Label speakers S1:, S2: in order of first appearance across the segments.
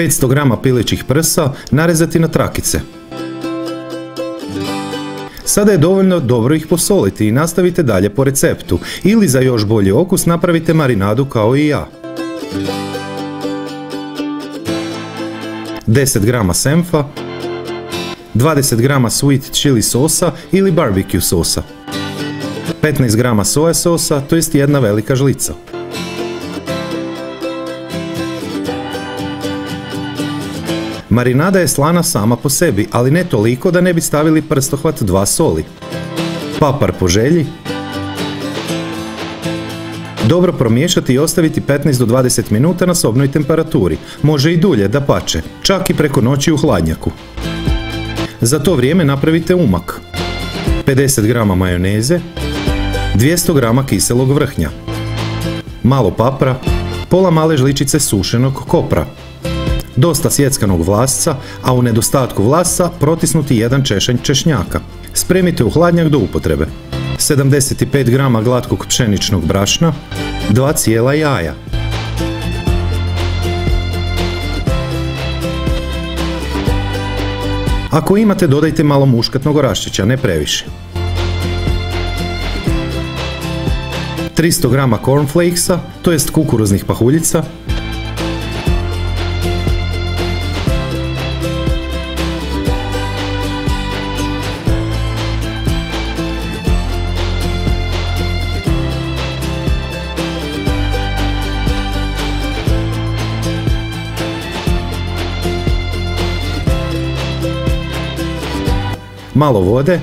S1: 500 grama pilećih prsa narezati na trakice. Sada je dovoljno dobro ih posoliti i nastavite dalje po receptu, ili za još bolji okus napravite marinadu kao i ja. 10 grama senfa, 20 grama sweet chili sosa ili barbecue sosa, 15 grama soja sosa, to jest jedna velika žlica. Marinada je slana sama po sebi, ali ne toliko da ne bi stavili prstohvat 2 soli. Papar po želji. Dobro promiješati i ostaviti 15 do 20 minuta na sobnoj temperaturi. Može i dulje, dapače, čak i preko noći u hladnjaku. Za to vrijeme napravite umak. 50 grama majoneze, 200 grama kiselog vrhnja, malo papra, pola male žličice sušenog kopra, dosta sjeckanog vlasca, a u nedostatku vlasca protisnuti jedan češanj češnjaka. Spremite u hladnjak do upotrebe. 75 grama glatkog pšeničnog brašna, 2 cijela jaja. Ako imate, dodajte malo muškatnog oraščića, ne previše. 300 grama cornflakesa, to jest kukuruznih pahuljica, malo vode,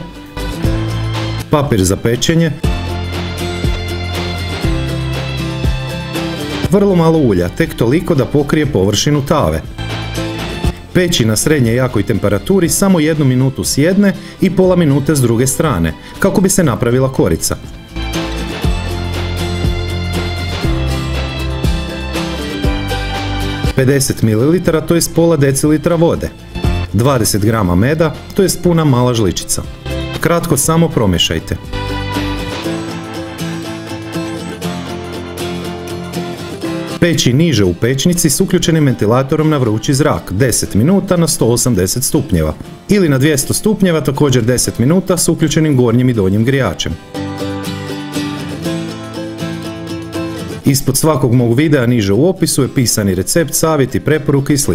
S1: papir za pečenje, vrlo malo ulja, tek toliko da pokrije površinu tave. Peći na srednje jakoj temperaturi samo 1 minutu s jedne i pola minute s druge strane, kako bi se napravila korica. $50 ml, to je pola decilitra vode. 20 grama meda, to je puna mala žličica. Kratko samo promješajte. Peći niže u pećnici s uključenim ventilatorom na vrući zrak 10 minuta na 180 stupnjeva ili na 200 stupnjeva također 10 minuta s uključenim gornjim i donjim grijačem. Ispod svakog mog videa niže u opisu je pisani recept, savjeti, preporuke i sl.